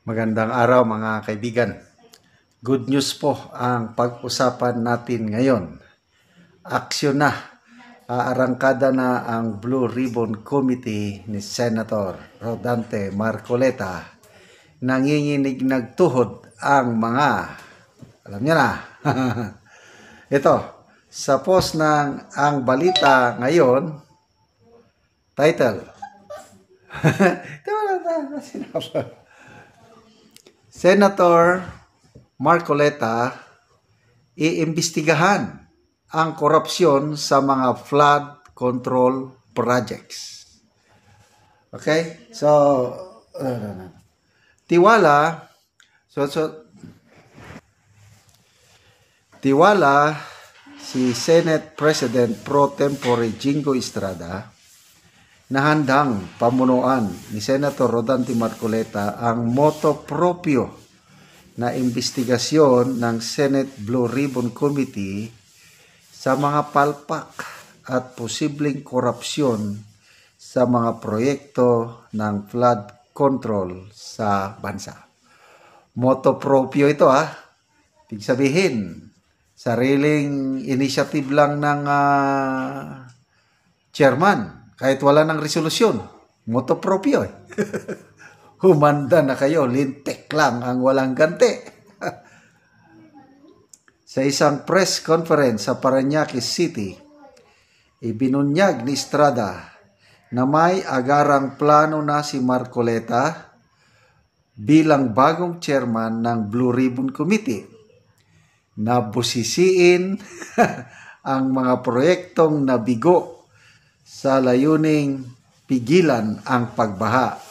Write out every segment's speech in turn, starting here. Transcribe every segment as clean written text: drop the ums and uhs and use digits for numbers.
Magandang araw mga kaibigan. Good news po ang pag-usapan natin ngayon. Aksyon na. Aarangkada na ang Blue Ribbon Committee ni Senator Rodante Marcoleta. Nanginginig nagtuhod ang mga, alam niyo na, ito, sa post ng Ang Balita Ngayon, title, Senator Marcoleta iimbestigahan ang korupsyon sa mga flood control projects. Okay? So, tiwala si Senate President Pro Tempore Jingo Estrada na handang pamunuan ni Senator Rodante Marcoleta ang moto proprio na imbestigasyon ng Senate Blue Ribbon Committee sa mga palpak at posibleng korupsyon sa mga proyekto ng flood control sa bansa. Moto proprio ito Ibig sabihin, sariling initiative lang ng chairman. Kahit wala ng resolusyon, moto proprio Humanda na kayo, lintik lang ang walang ganti. Sa isang press conference sa Parañaque City, ibinunyag ni Estrada na may agarang plano na si Marcoleta bilang bagong chairman ng Blue Ribbon Committee na busisiin ang mga proyektong nabigo sa layuning pigilan ang pagbaha,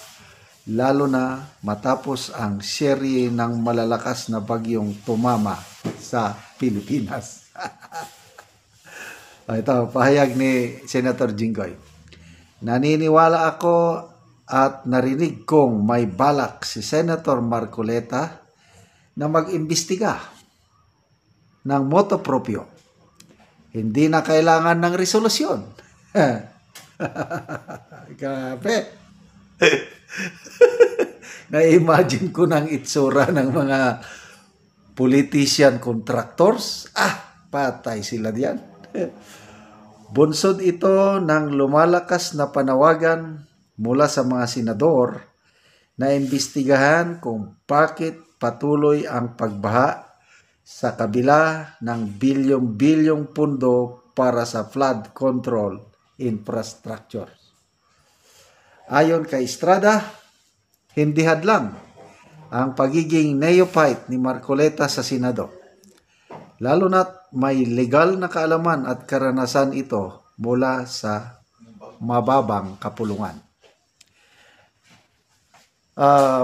lalo na matapos ang serye ng malalakas na bagyong tumama sa Pilipinas. Ito, pahayag ni Senator Jinggoy. Naniniwala ako at narinig kong may balak si Senator Marcoleta na mag-imbestiga ng moto proprio. Hindi na kailangan ng resolusyon. Grabe. Na-imagine ko ng itsura ng mga politician contractors. Patay sila diyan. Bunsod ito ng lumalakas na panawagan mula sa mga senador na imbestigahan kung bakit patuloy ang pagbaha sa kabila ng bilyong-bilyong pundo para sa flood control infrastructure. Ayon kay Estrada, hindi hadlang ang pagiging neophyte ni Marcoleta sa Senado, lalo na't may legal na kaalaman at karanasan ito mula sa mababang kapulungan.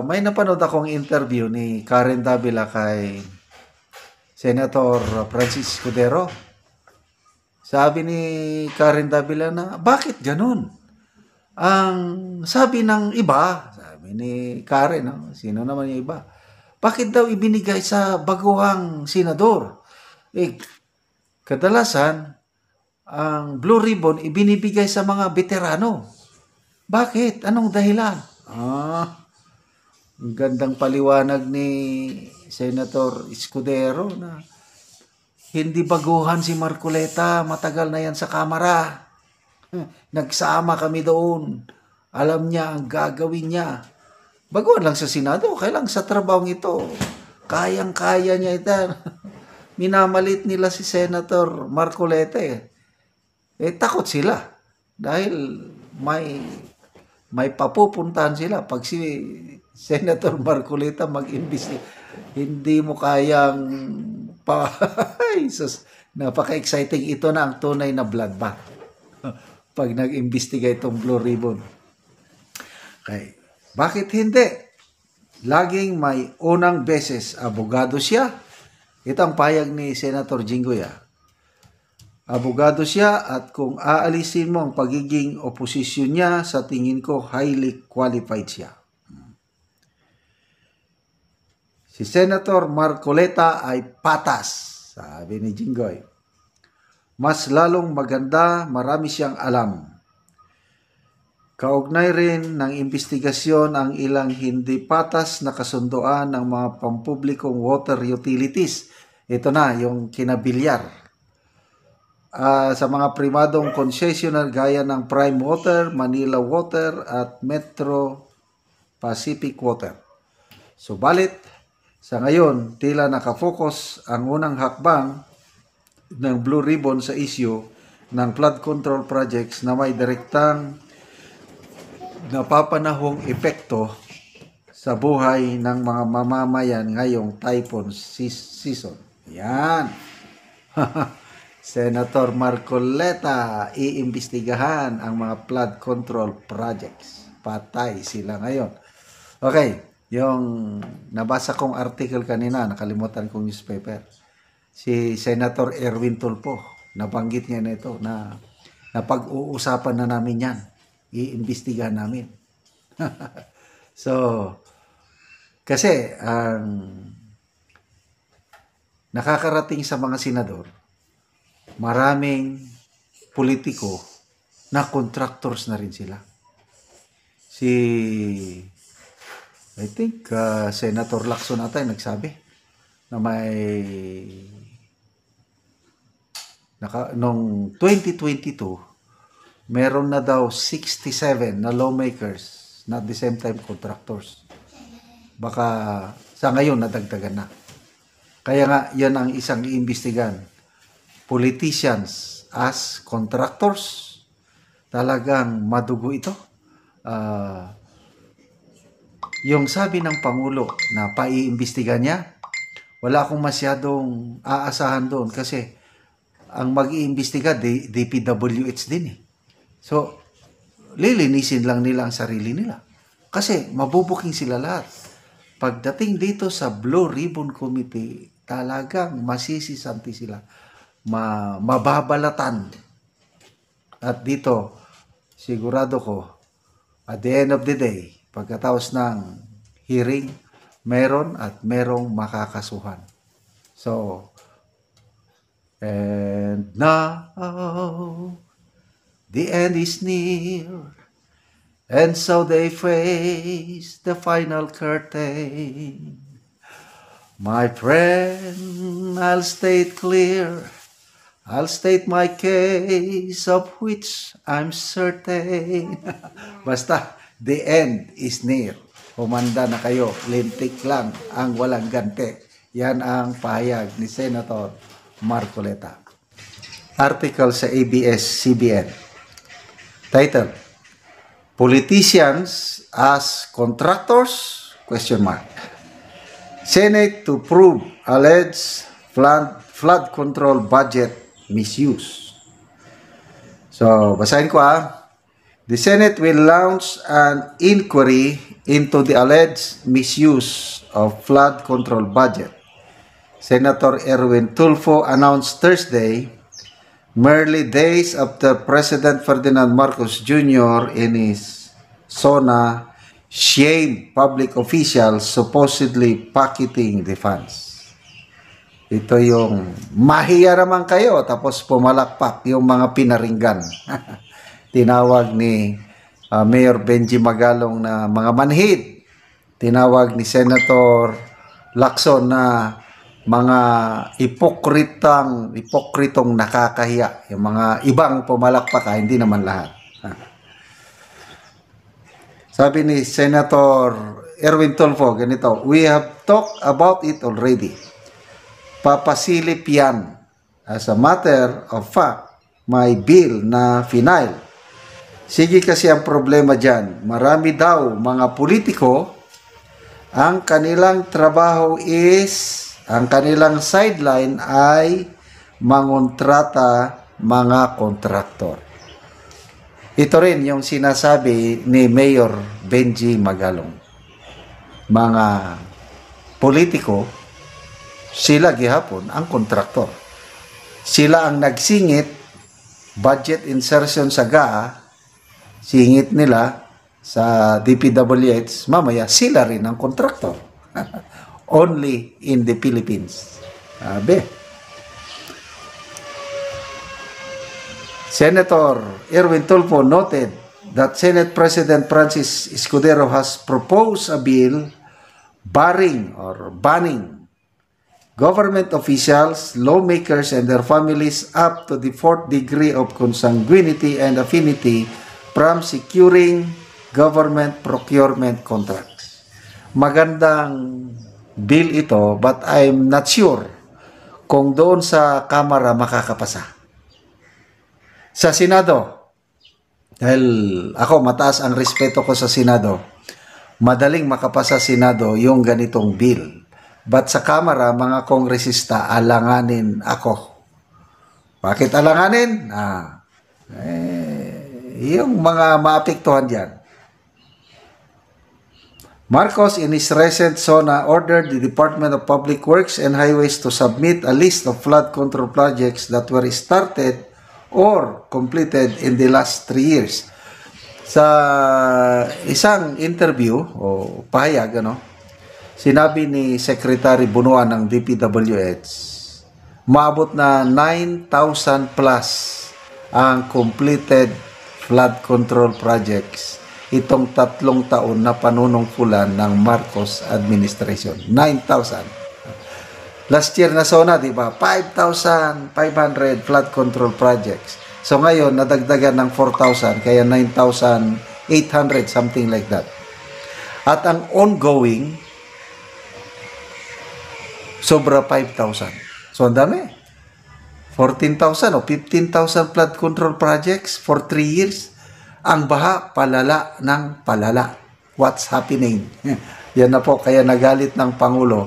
May napanood akong interview ni Karen Davila kay Senator Francis Escudero. Sabi ni Karen Davila na, bakit ganun? Ang sabi ng iba, sabi ni Karen, sino naman yung iba? Bakit daw ibinigay sa baguhang senador? Kadalasan, ang Blue Ribbon ibinibigay sa mga veterano. Bakit? Anong dahilan? Ang gandang paliwanag ni Senator Escudero na hindi baguhan si Marcoleta, matagal na yan sa Kamara. Nagsama kami doon. Alam niya ang gagawin niya. Baguhan lang sa Senado, kailang sa trabahong ito. Kayang-kaya niya ito. Minamalit nila si Senator Marcoleta takot sila. Dahil may papupuntahan sila. Pag si Senator Marcoleta mag-imbestiga, hindi mo kayang napaka-exciting. Ito na ang tunay na bloodbath pag nag-imbestiga itong Blue Ribbon. Okay. Bakit hindi? Laging may unang beses abogado siya. Ito ang payag ni Senator Jinggoy. Abogado siya at kung aalisin mo ang pagiging oposisyon niya, sa tingin ko highly qualified siya. Si Senator Marcoleta ay patas, sabi ni Jinggoy. Mas lalong maganda, marami siyang alam. Kaugnay rin ng investigasyon ang ilang hindi patas na kasunduan ng mga pampublikong water utilities. Ito na, yung kinabilyar. Sa mga primadong concessionaire gaya ng Prime Water, Manila Water at Metro Pacific Water. Subalit, sa ngayon, tila nakafocus ang unang hakbang ng Blue Ribbon sa issue ng flood control projects na may direktang napapanahong epekto sa buhay ng mga mamamayan ngayong typhoon season. Yan. Senator Marcoleta, iimbestigahan ang mga flood control projects. Patay sila ngayon. Okay, yung nabasa kong article kanina, nakalimutan kong newspaper. Si Senator Erwin Tulfo, nabanggit niya na ito na napag-uusapan na namin yan. Iimbestigahan namin. So, kasi ang nakakarating sa mga senador, maraming politiko na contractors na rin sila. I think Senator Lacson ata nagsabi na noong 2022 meron na daw 67 na lawmakers na at the same time contractors. Baka sa ngayon nadagdagan na. Kaya nga yan ang isang iimbestigan. Politicians as contractors, talagang madugo ito. Yung sabi ng Pangulo na paiimbestigan niya, wala akong masyadong aasahan doon kasi ang mag-iimbestiga DPWH din eh. So, lilinisin lang nila ang sarili nila. Kasi mabubuking sila lahat. Pagdating dito sa Blue Ribbon Committee, talagang masisisanti sila. Mababalatan. At dito, sigurado ko, at the end of the day, pagkatapos ng hearing, meron at merong makakasuhan. So, and now, the end is near, and so they face the final curtain. My friend, I'll state clear, I'll state my case of which I'm certain. Basta, the end is near. Humanda na kayo, lintik lang ang walang gante. Yan ang pahayag ni Senator Marcoleta. Article sa ABS-CBN. Title, Politicians as Contractors? Senate to prove alleged flood control budget misuse. So, basahin ko The Senate will launch an inquiry into the alleged misuse of flood control budget. Senator Erwin Tulfo announced Thursday, merely days after President Ferdinand Marcos Jr. in his SONA shamed public officials supposedly pocketing the funds. Ito yung mahiya naman kayo tapos pumalakpak yung mga pinaringgan. Tinawag ni Mayor Benji Magalong na mga manhid. Tinawag ni Senator Lacson na mga hipokritong nakakahiya. Yung mga ibang pumalakpak, hindi naman lahat. Sabi ni Senator Erwin Tulfo, ganito, we have talked about it already. Papasilip yan. As a matter of fact, may bill na final. Sige kasi ang problema dyan. Marami daw mga politiko, ang kanilang trabaho is, ang kanilang sideline ay mangontrata mga kontraktor. Ito rin yung sinasabi ni Mayor Benji Magalong. Mga politiko, sila gihapon ang kontraktor. Sila ang nagsingit, budget insertion sa GAA, singit nila sa DPWH, mamaya sila rin ang kontraktor. Only in the Philippines. Senator Erwin Tulfo noted that Senate President Francis Escudero has proposed a bill barring or banning government officials, lawmakers, and their families up to the fourth degree of consanguinity and affinity from securing government procurement contracts. Magandang bill ito, but I'm not sure kung doon sa Kamara makakapasa. Sa Senado, dahil ako mataas ang respeto ko sa Senado, madaling makapasa Senado yung ganitong bill. But sa Kamara, mga kongresista, alanganin ako. Bakit alanganin? Yung mga maapektuhan dyan. Marcos, in his recent SONA, ordered the Department of Public Works and Highways to submit a list of flood control projects that were started or completed in the last 3 years. Sa isang interview o pahayag, sinabi ni Secretary Bunuan ng DPWH, maabot na 9,000 plus ang completed flood control projects itong 3 taon na panunungkulan ng Marcos administration. 9,000. Last year na SONA, di ba? 5,500 flood control projects. So ngayon, nadagdagan ng 4,000, kaya 9,800, something like that. At ang ongoing, sobra 5,000. So ang dami. 14,000 o 15,000 flood control projects for 3 years. Ang baha, palala ng palala. What's happening? Yan na po, kaya nagalit ng Pangulo.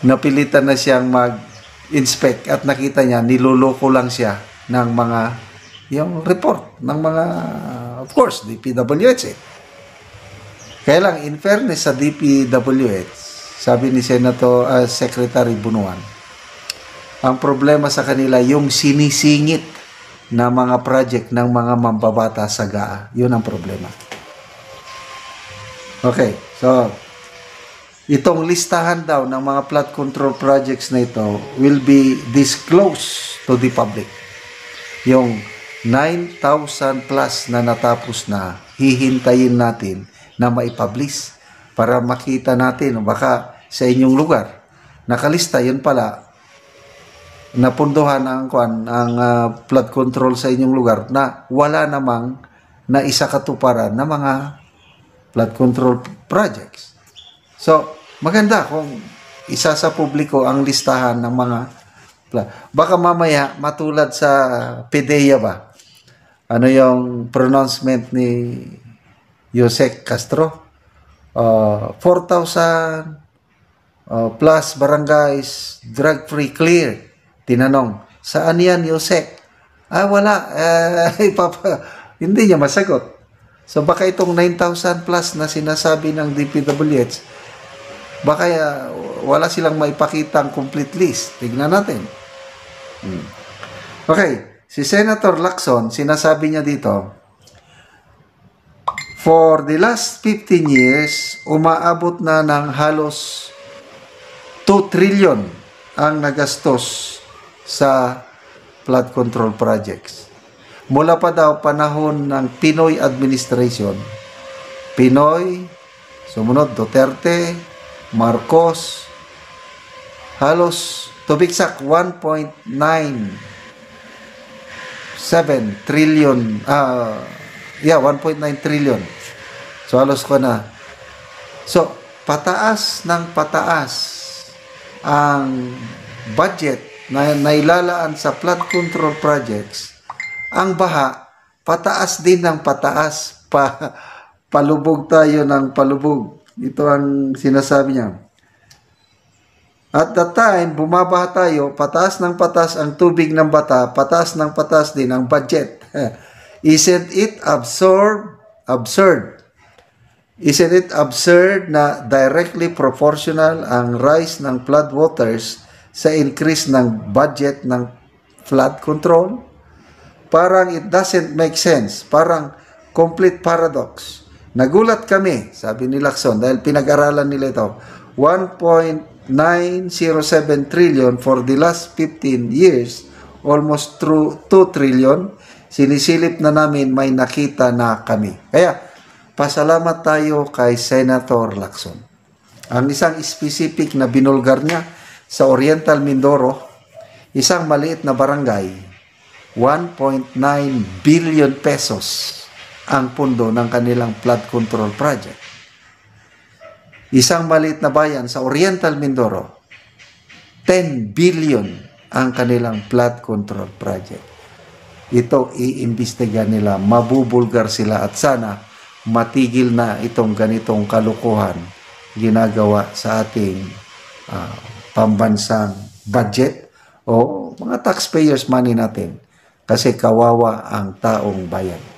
Napilitan na siyang mag-inspect at nakita niya, niloloko lang siya ng mga, yung report ng mga, of course, DPWH. Kaya lang, in fairness sa DPWH, sabi ni Secretary Bunuan, ang problema sa kanila, yung sinisingit na mga project ng mga mambabata sa GAA. Yun ang problema. Okay, so itong listahan daw ng mga flood control projects na ito will be disclosed to the public. Yung 9,000 plus na natapos na, hihintayin natin na maipublish para makita natin, baka sa inyong lugar, nakalista, yun pala, napunduhan ang flood control sa inyong lugar na wala namang na isa katuparan na mga flood control projects. So, maganda kung isa sa publiko ang listahan ng mga baka mamaya matulad sa PDEA ba? Ano yung pronouncement ni Yosek Castro? 4,000 plus barangays drug-free clear. Tinanong, saan yan, Yosek? Wala. Hindi niya masagot. So, baka itong 9,000 plus na sinasabi ng DPWH, baka wala silang maipakitang complete list. Tignan natin. Okay. Si Senator Lacson, sinasabi niya dito, for the last 15 years, umaabot na ng halos 2 trillion ang nagastos sa flood control projects. Mula pa daw panahon ng Pinoy administration, Pinoy, sumunod Duterte, Marcos, halos tubiksak 1.97 trillion, 1.9 trillion. So halos ko na. So, pataas ng pataas ang budget na nailalaan sa flood control projects. Ang baha, pataas din ng pataas. Palubog tayo ng palubog. Ito ang sinasabi niya. At that time, bumabaha tayo, pataas ng pataas ang tubig ng bata, pataas ng pataas din ang budget. Isn't it absurd? Isn't it absurd na directly proportional ang rise ng flood waters sa increase ng budget ng flood control? Parang it doesn't make sense. Parang complete paradox. Nagulat kami, sabi ni Lacson, dahil pinag-aralan nila ito. 1.907 trillion for the last 15 years, almost 2 trillion, sinisilip na namin, may nakita na kami. Kaya, pasalamat tayo kay Senator Lacson. Ang isang specific na binulgar niya sa Oriental Mindoro, isang maliit na barangay, 1.9 billion pesos ang pundo ng kanilang flood control project. Isang maliit na bayan sa Oriental Mindoro, 10 billion ang kanilang flood control project. Ito iimbestiga nila, mabubulgar sila at sana matigil na itong ganitong kalukuhan ginagawa sa ating pambansang budget o mga taxpayers money natin kasi kawawa ang taong bayan.